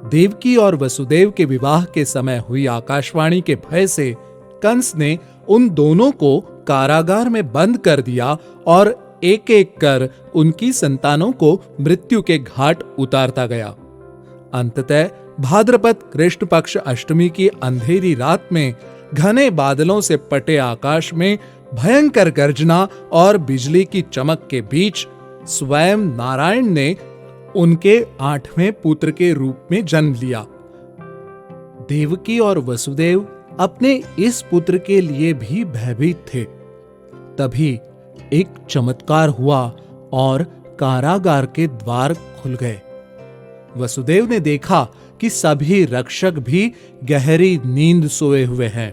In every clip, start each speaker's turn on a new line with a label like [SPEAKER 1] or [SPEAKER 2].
[SPEAKER 1] देवकी और वसुदेव के विवाह के समय हुई आकाशवाणी के भय से कंस ने उन दोनों को कारागार में बंद कर दिया और एक एक कर उनकी संतानों को मृत्यु के घाट उतारता गया। अंततः भाद्रपद कृष्ण पक्ष अष्टमी की अंधेरी रात में घने बादलों से पटे आकाश में भयंकर गर्जना और बिजली की चमक के बीच स्वयं नारायण ने उनके 8वें पुत्र के रूप में जन्म लिया। देवकी और वसुदेव अपने इस पुत्र के लिए भी भयभीत थे। तभी एक चमत्कार हुआ और कारागार के द्वार खुल गए। वसुदेव ने देखा कि सभी रक्षक भी गहरी नींद सोए हुए हैं।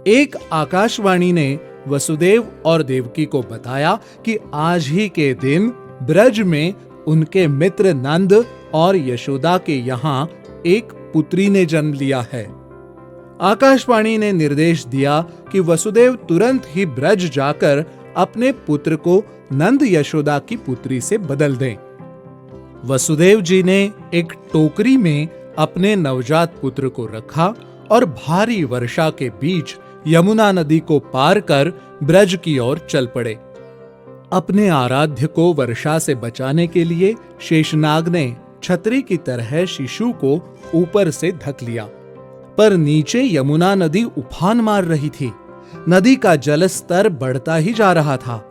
[SPEAKER 1] एक आकाशवाणी ने वसुदेव और देवकी को बताया कि आज ही के दिन ब्रज में उनके मित्र नंद और यशोदा के यहाँ एक पुत्री ने जन्म लिया है। आकाशवाणी ने निर्देश दिया कि वसुदेव तुरंत ही ब्रज जाकर अपने पुत्र को नंद यशोदा की पुत्री से बदल दें। वसुदेव जी ने एक टोकरी में अपने नवजात पुत्र को रखा और भारी वर्षा के बीच यमुना नदी को पार कर ब्रज की ओर चल पड़े। अपने आराध्य को वर्षा से बचाने के लिए शेषनाग ने छतरी की तरह शिशु को ऊपर से ढक लिया, पर नीचे यमुना नदी उफान मार रही थी। नदी का जल स्तर बढ़ता ही जा रहा था।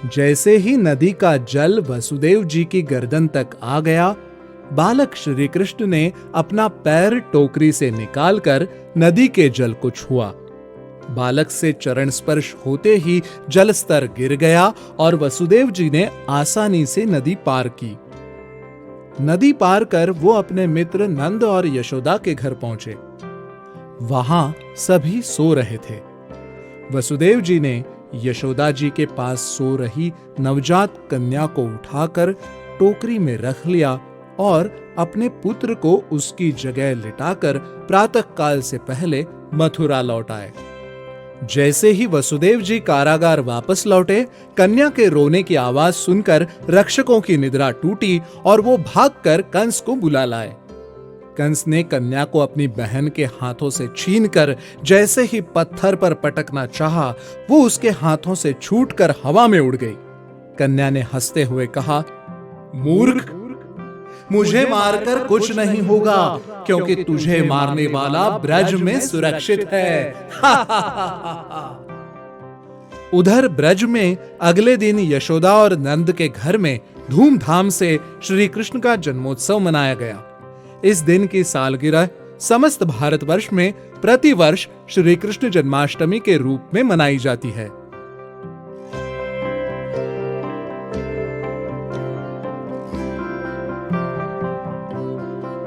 [SPEAKER 1] जैसे ही नदी का जल वसुदेव जी की गर्दन तक आ गया, बालक श्री कृष्ण ने अपना पैर टोकरी से निकालकर नदी के जल को छुआ। बालक से चरण स्पर्श होते ही जल स्तर गिर गया और वसुदेव जी ने आसानी से नदी पार की। नदी पार कर वो अपने मित्र नंद और यशोदा के घर पहुंचे। वहां सभी सो रहे थे। वसुदेव जी ने यशोदा जी के पास सो रही नवजात कन्या को उठाकर टोकरी में रख लिया और अपने पुत्र को उसकी जगह लिटाकर प्रातः काल से पहले मथुरा लौट आए। जैसे ही वसुदेव जी कारागार वापस लौटे, कन्या के रोने की आवाज सुनकर रक्षकों की निद्रा टूटी और वो भागकर कंस को बुला लाए। कंस ने कन्या को अपनी बहन के हाथों से छीनकर जैसे ही पत्थर पर पटकना चाहा, वो उसके हाथों से छूटकर हवा में उड़ गई। कन्या ने हंसते हुए कहा, मूर्ख, मुझे मारकर कुछ नहीं होगा, क्योंकि तुझे मारने वाला ब्रज में सुरक्षित है। उधर ब्रज में अगले दिन यशोदा और नंद के घर में धूमधाम से श्री कृष्ण का जन्मोत्सव मनाया गया। इस दिन की सालगिरह समस्त भारतवर्ष में प्रतिवर्ष श्री कृष्ण जन्माष्टमी के रूप में मनाई जाती है।